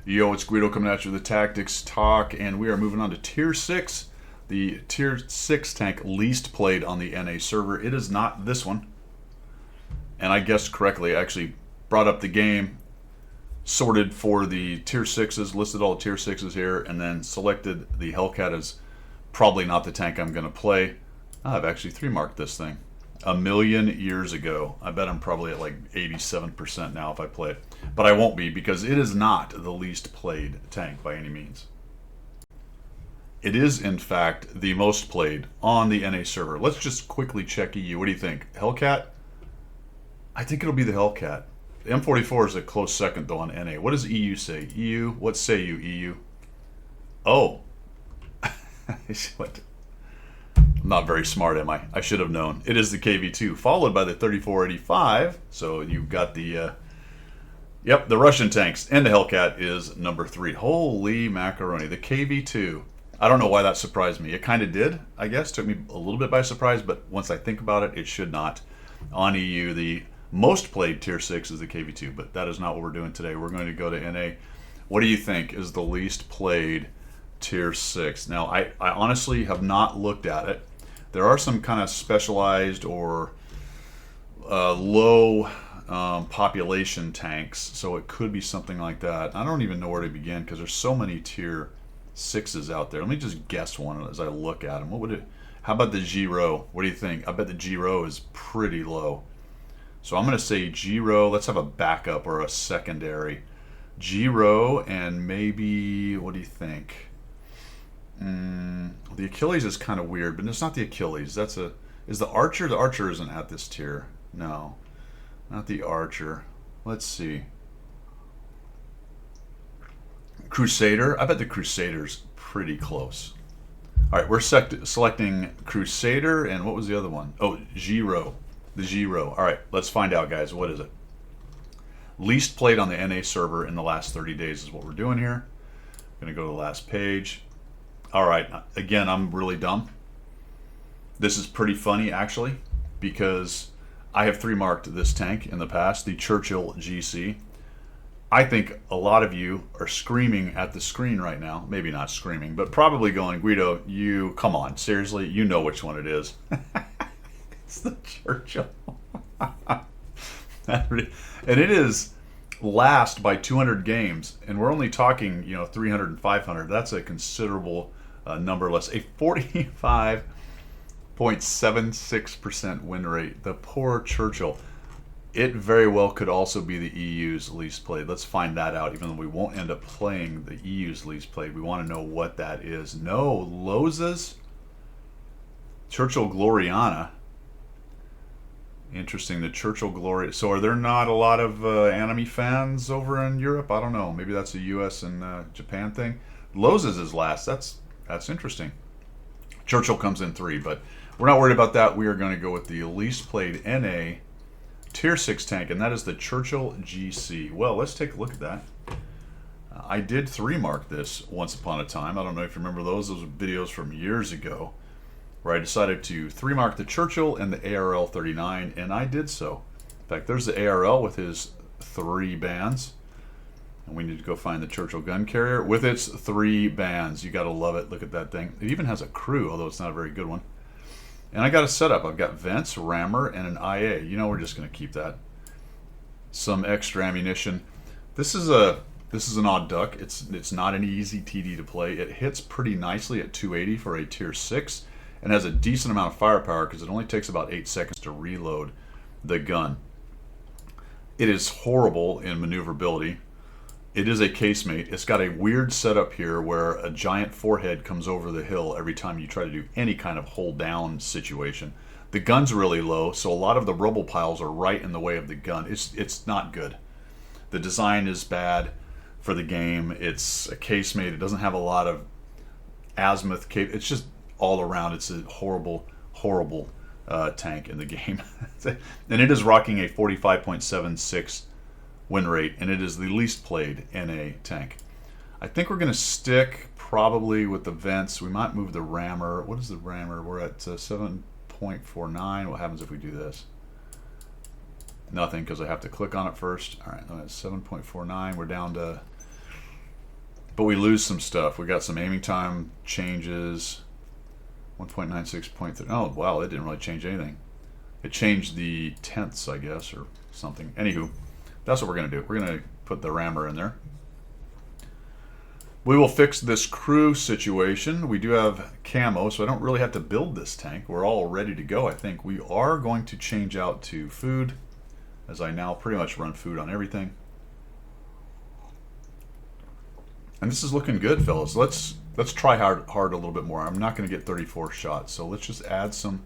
Yo, it's Guido coming at you with the Tactics Talk, and we are moving on to Tier 6, the Tier 6 tank least played on the NA server. It is not this one, and I guessed correctly. I actually brought up the game, sorted for the Tier 6s, listed all the Tier 6s here, and then selected the Hellcat as probably not the tank I'm going to play. I've actually 3-marked this thing a million years ago. I bet I'm probably at like 87% now if I play it. But I won't be because it is not the least played tank by any means. It is, in fact, the most played on the NA server. Let's just quickly check EU. What do you think? Hellcat? I think it'll be the Hellcat. The M44 is a close second, though, on NA. What does EU say? EU? What say you, EU? Oh. What? I'm not very smart, am I? I should have known. It is the KV2, followed by the 3485. So you've got the, the Russian tanks. And the Hellcat is number 3. Holy macaroni. The KV2. I don't know why that surprised me. It kind of did, I guess. Took me a little bit by surprise, but once I think about it, it should not. On EU, the most played Tier 6 is the KV2, but that is not what we're doing today. We're going to go to NA. What do you think is the least played Tier 6? Now, I honestly have not looked at it. There are some kind of specialized or low population tanks, so it could be something like that. I don't even know where to begin because there's so many Tier 6s out there. Let me just guess one as I look at them. What would it? How about the Giro? What do you think? I bet the Giro is pretty low. So I'm going to say Giro. Let's have a backup or a secondary. Giro and maybe, what do you think? The Achilles is kind of weird, but it's not the Achilles. Is the Archer? The Archer isn't at this tier. No, not the Archer. Let's see. Crusader. I bet the Crusader's pretty close. All right, we're selecting Crusader, and what was the other one? Oh, Giro. The Giro. All right, let's find out, guys. What is it? Least played on the NA server in the last 30 days is what we're doing here. I'm going to go to the last page. All right, again, I'm really dumb. This is pretty funny, actually, because I have 3-marked this tank in the past, the Churchill GC. I think a lot of you are screaming at the screen right now. Maybe not screaming, but probably going, Guido, you, come on, seriously, you know which one it is. It's the Churchill. And it is last by 200 games, and we're only talking, 300 and 500. That's a considerable number less. A 45.76% win rate. The poor Churchill. It very well could also be the EU's least played. Let's find that out, even though we won't end up playing the EU's least played. We want to know what that is. No, Loza's Churchill Gloriana. Interesting, the Churchill Glory. So are there not a lot of anime fans over in Europe? I don't know. Maybe that's a US and Japan thing. Loza's is last. That's interesting. Churchill comes in 3, but we're not worried about that. We are going to go with the least played NA Tier 6 tank, and that is the Churchill GC. Well, let's take a look at that. I did 3-mark this once upon a time. I don't know if you remember those. Those were videos from years ago where I decided to 3-mark the Churchill and the ARL 39, and I did so. In fact, there's the ARL with his 3 bands. And we need to go find the Churchill gun carrier with its 3 bands. You got to love it. Look at that thing. It even has a crew, although it's not a very good one. And I got a setup. I've got vents, rammer, and an IA. We're just going to keep that. Some extra ammunition. This is an odd duck. It's not an easy TD to play. It hits pretty nicely at 280 for a Tier 6 and has a decent amount of firepower because it only takes about 8 seconds to reload the gun. It is horrible in maneuverability. It is a casemate. It's got a weird setup here where a giant forehead comes over the hill every time you try to do any kind of hold down situation. The gun's really low, so a lot of the rubble piles are right in the way of the gun. It's not good. The design is bad for the game. It's a casemate. It doesn't have a lot of azimuth cap. It's just all around. It's a horrible, horrible tank in the game. And it is rocking a 45.76 win rate, and it is the least played NA tank. I think we're going to stick probably with the vents. We might move the rammer. What is the rammer? We're at 7.49. What happens if we do this? Nothing, because I have to click on it first. All right, that's 7.49. We're down to But we lose some stuff. We got some aiming time changes. 1.96.3. Oh, wow, it didn't really change anything. It changed the tenths, I guess, or something. Anywho, that's what we're going to do. We're going to put the rammer in there. We will fix this crew situation. We do have camo, so I don't really have to build this tank. We're all ready to go, I think. We are going to change out to food, as I now pretty much run food on everything. And this is looking good, fellas. Let's try hard a little bit more. I'm not going to get 34 shots, so let's just add some.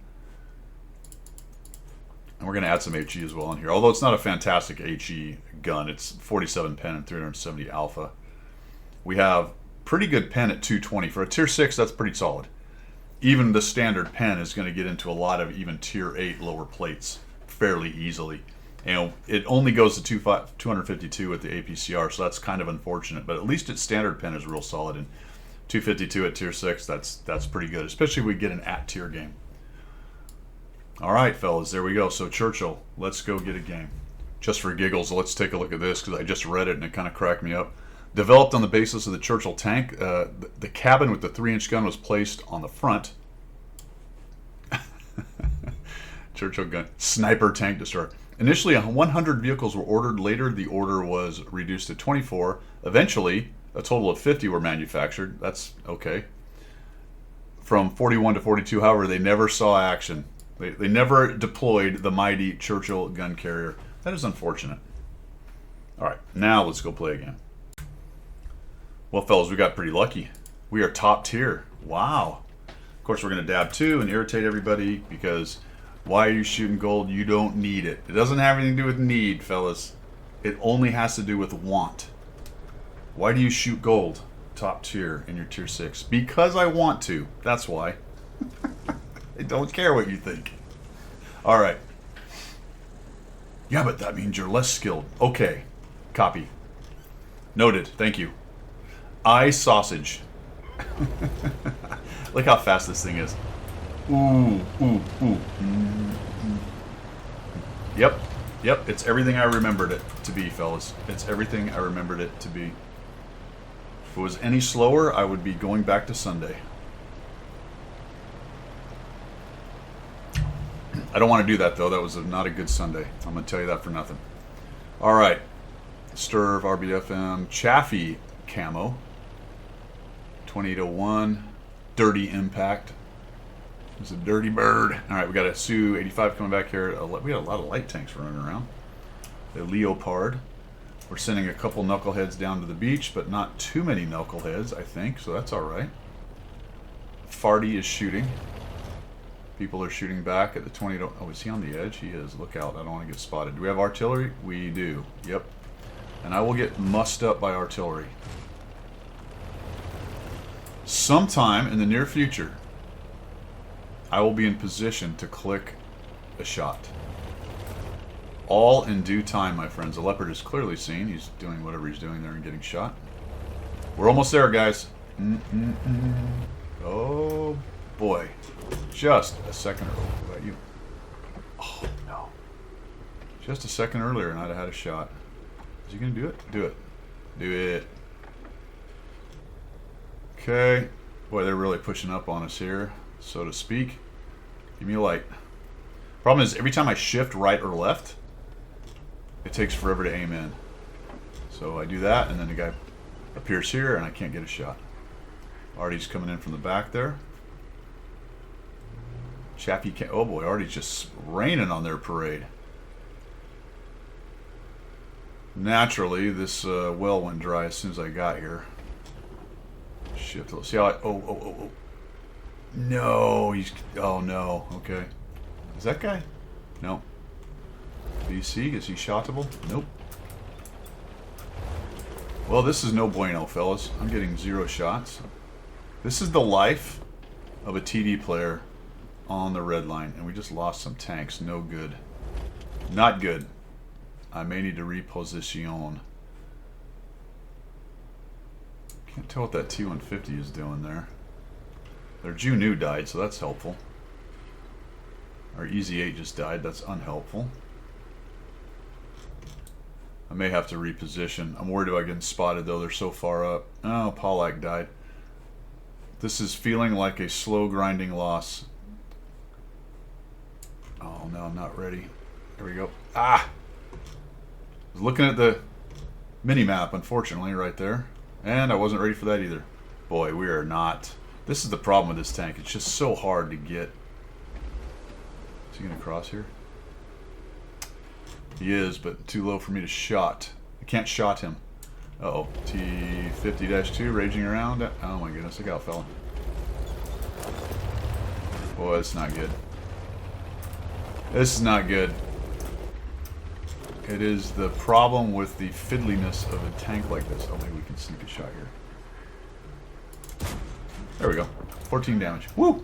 And we're going to add some HE as well in here. Although it's not a fantastic HE gun. It's 47 pen and 370 alpha. We have pretty good pen at 220. For a tier 6, that's pretty solid. Even the standard pen is going to get into a lot of even tier 8 lower plates fairly easily. And it only goes to 252 at the APCR, so that's kind of unfortunate. But at least its standard pen is real solid. And 252 at tier 6, that's pretty good, especially if we get an at-tier game. All right, fellas, there we go. So Churchill, let's go get a game. Just for giggles, let's take a look at this, because I just read it and it kind of cracked me up. Developed on the basis of the Churchill tank, the cabin with the 3-inch gun was placed on the front. Churchill gun, sniper tank destroyer. Initially, 100 vehicles were ordered. Later, the order was reduced to 24. Eventually, a total of 50 were manufactured. That's okay. From 41 to 42, however, they never saw action. They never deployed the mighty Churchill gun carrier. That is unfortunate. All right, now let's go play again. Well, fellas, we got pretty lucky. We are top tier. Wow. Of course, we're going to dab 2 and irritate everybody because why are you shooting gold? You don't need it. It doesn't have anything to do with need, fellas. It only has to do with want. Why do you shoot gold? Top tier in your tier 6. Because I want to. That's why. I don't care what you think. All right. Yeah, but that means you're less skilled. Okay. Copy. Noted. Thank you. Eye sausage. Look how fast this thing is. Ooh, ooh, ooh. Yep. Yep. It's everything I remembered it to be, fellas. It's everything I remembered it to be. If it was any slower, I would be going back to Sunday. I don't want to do that, though. That was not a good Sunday. I'm going to tell you that for nothing. All right. Sturv, RBFM, Chaffee camo. 2801. Dirty Impact. It's a dirty bird. All right, we got a Su-85 coming back here. We got a lot of light tanks running around. The Leopard. We're sending a couple knuckleheads down to the beach, but not too many knuckleheads, I think, so that's all right. Farty is shooting. People are shooting back at the 20. Oh, is he on the edge? He is. Look out. I don't want to get spotted. Do we have artillery? We do. Yep. And I will get mussed up by artillery. Sometime in the near future, I will be in position to click a shot. All in due time, my friends. The leopard is clearly seen. He's doing whatever he's doing there and getting shot. We're almost there, guys. Oh, boy. Just a second earlier. What about you? Oh, no. Just a second earlier and I'd have had a shot. Is he going to do it? Do it. Do it. Okay. Boy, they're really pushing up on us here, so to speak. Give me a light. Problem is, every time I shift right or left, it takes forever to aim in. So I do that, and then the guy appears here, and I can't get a shot. Artie's coming in from the back there. Chappie can't. Oh boy, Artie's just raining on their parade. Naturally, this well went dry as soon as I got here. Shift. Let's see how I. Oh. No, he's. Oh no. Okay. Is that guy? No. BC, is he shotable? Nope. Well, this is no bueno, fellas. I'm getting 0 shots. This is the life of a TD player on the red line, and we just lost some tanks. No good. Not good. I may need to reposition. Can't tell what that T-150 is doing there. Their Ju-Nu died, so that's helpful. Our Easy 8 just died. That's unhelpful. I may have to reposition. I'm worried about getting spotted, though. They're so far up. Oh, Pollack died. This is feeling like a slow grinding loss. Oh, no, I'm not ready. There we go. Ah! I was looking at the mini-map, unfortunately, right there. And I wasn't ready for that either. Boy, we are not. This is the problem with this tank. It's just so hard to get. Is he going to cross here? He is, but too low for me to shot. I can't shot him. Uh-oh. T-50-2 raging around. Oh my goodness, look how it fell. Boy, it's not good. This is not good. It is the problem with the fiddliness of a tank like this. Oh, maybe we can sneak a shot here. There we go. 14 damage. Woo!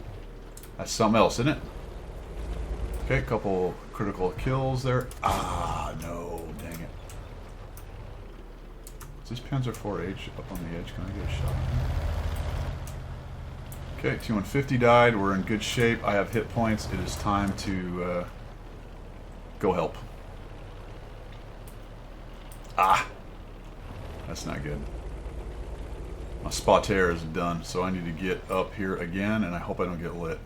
That's something else, isn't it? Okay, a couple critical kills there. Ah, no. Dang it. Is this Panzer IV-H up on the edge? Can I get a shot? Okay, T-150 died. We're in good shape. I have hit points. It is time to go help. Ah! That's not good. My spotter is done, so I need to get up here again, and I hope I don't get lit.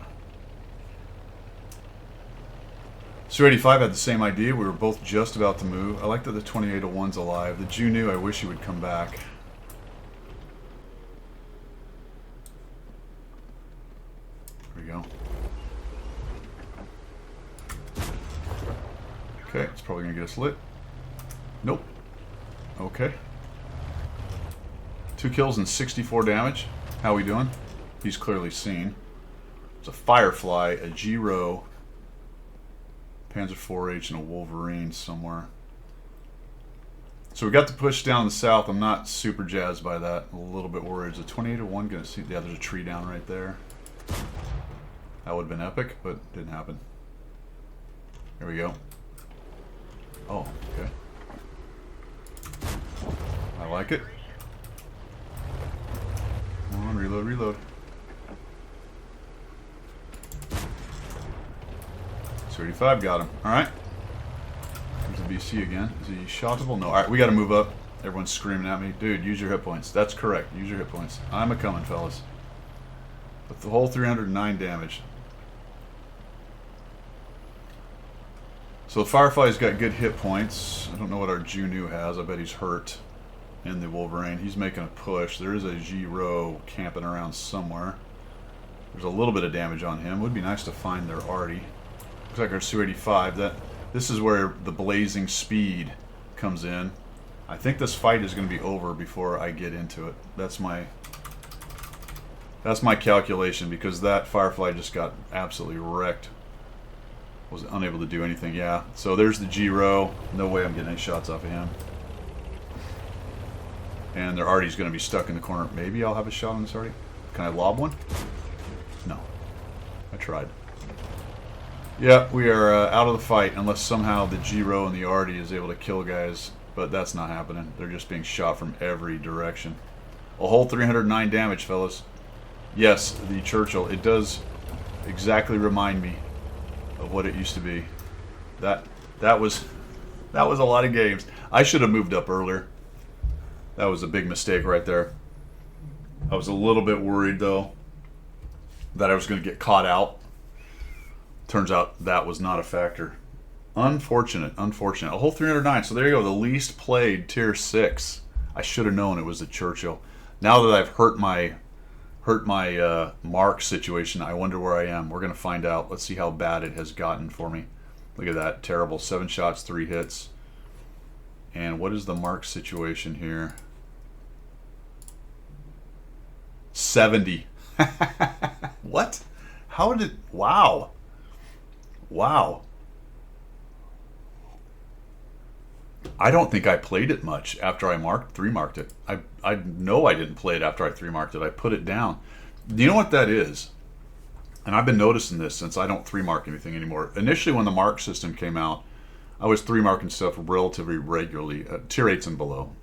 Su-85 had the same idea. We were both just about to move. I like that the 2801's alive. The Ju-Nu, I wish he would come back. There we go. Okay, it's probably going to get us lit. Nope. Okay. 2 kills and 64 damage. How we doing? He's clearly seen. It's a Firefly, a Giro, Panzer IV-H, and a Wolverine somewhere. So we got to push down the south. I'm not super jazzed by that. I'm a little bit worried. Is a 2801 going to see? Yeah, there's a tree down right there. That would have been epic, but didn't happen. Here we go. Oh, okay. I like it. Come on, reload, reload. Su-85 got him. Alright. There's the BC again. Is he shottable? No. Alright, we gotta move up. Everyone's screaming at me. Dude, use your hit points. That's correct. Use your hit points. I'm a-coming, fellas. With the whole 309 damage. So the Firefly's got good hit points. I don't know what our Ju-Nu has. I bet he's hurt in the Wolverine. He's making a push. There is a Giro camping around somewhere. There's a little bit of damage on him. Would be nice to find their arty. Looks like our Su-85. This is where the blazing speed comes in. I think this fight is going to be over before I get into it. That's my calculation, because that Firefly just got absolutely wrecked. Was unable to do anything. Yeah. So there's the Giro. No way I'm getting any shots off of him. And their arty's going to be stuck in the corner. Maybe I'll have a shot on this arty. Can I lob one? No. I tried. Yeah, we are out of the fight unless somehow the Giro and the arty is able to kill guys. But that's not happening. They're just being shot from every direction. A whole 309 damage, fellas. Yes, the Churchill. It does exactly remind me of what it used to be. That was a lot of games. I should have moved up earlier. That was a big mistake right there. I was a little bit worried, though, that I was going to get caught out. Turns out that was not a factor. Unfortunate, unfortunate. A whole 309. So there you go, the least played tier 6. I should have known it was the Churchill. Now that I've hurt my mark situation, I wonder where I am. We're going to find out. Let's see how bad it has gotten for me. Look at that. Terrible. 7 shots, 3 hits. And what is the mark situation here? 70. What? How did it... Wow. Wow. I don't think I played it much after I 3-marked it. I know I didn't play it after I 3-marked it. I put it down. Do you know what that is? And I've been noticing this since I don't 3-mark anything anymore. Initially, when the mark system came out, I was 3-marking stuff relatively regularly, tier 8s and below.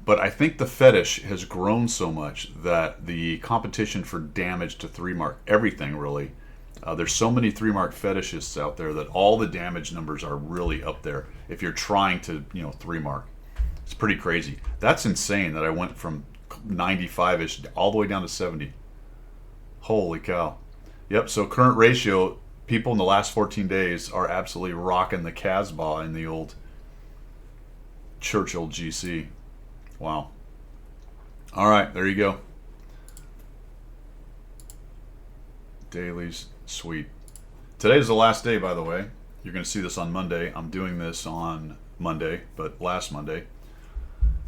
But I think the fetish has grown so much that the competition for damage to 3-mark everything really There's so many 3-mark fetishists out there that all the damage numbers are really up there if you're trying to, 3-mark. It's pretty crazy. That's insane that I went from 95-ish all the way down to 70. Holy cow. Yep, so current ratio, people in the last 14 days are absolutely rocking the Casbah in the old Churchill GC. Wow. All right, there you go. Dailies, sweet. Today's the last day, by the way. You're going to see this on Monday. I'm doing this on Monday, but last Monday.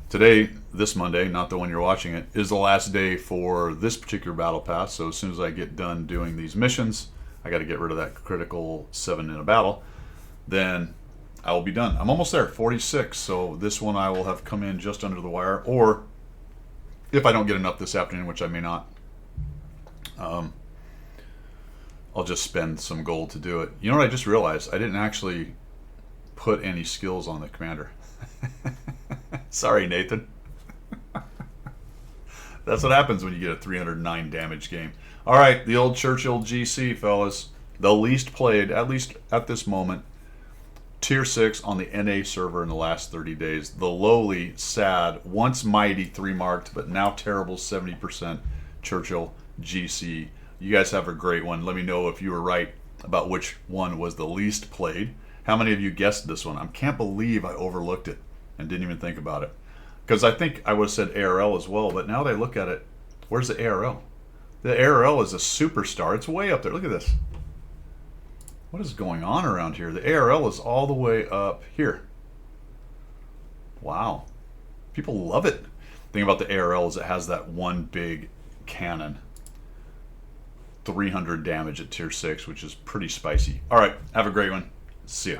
Today, this Monday, not the one you're watching it, is the last day for this particular battle pass. So as soon as I get done doing these missions, I got to get rid of that critical 7 in a battle, then I will be done. I'm almost there, 46. So this one I will have come in just under the wire, or if I don't get enough this afternoon, which I may not, I'll just spend some gold to do it. You know what I just realized? I didn't actually put any skills on the commander. Sorry, Nathan. That's what happens when you get a 309 damage game. All right, the old Churchill GC, fellas. The least played, at least at this moment, Tier 6 on the NA server in the last 30 days. The lowly, sad, once mighty 3-marked, but now terrible 70% Churchill GC. You guys have a great one. Let me know if you were right about which one was the least played. How many of you guessed this one? I can't believe I overlooked it and didn't even think about it. Because I think I would have said ARL as well, but now that I look at it, where's the ARL? The ARL is a superstar. It's way up there. Look at this. What is going on around here? The ARL is all the way up here. Wow. People love it. The thing about the ARL is it has that one big cannon. 300 damage at Tier 6, which is pretty spicy. All right, have a great one. See ya.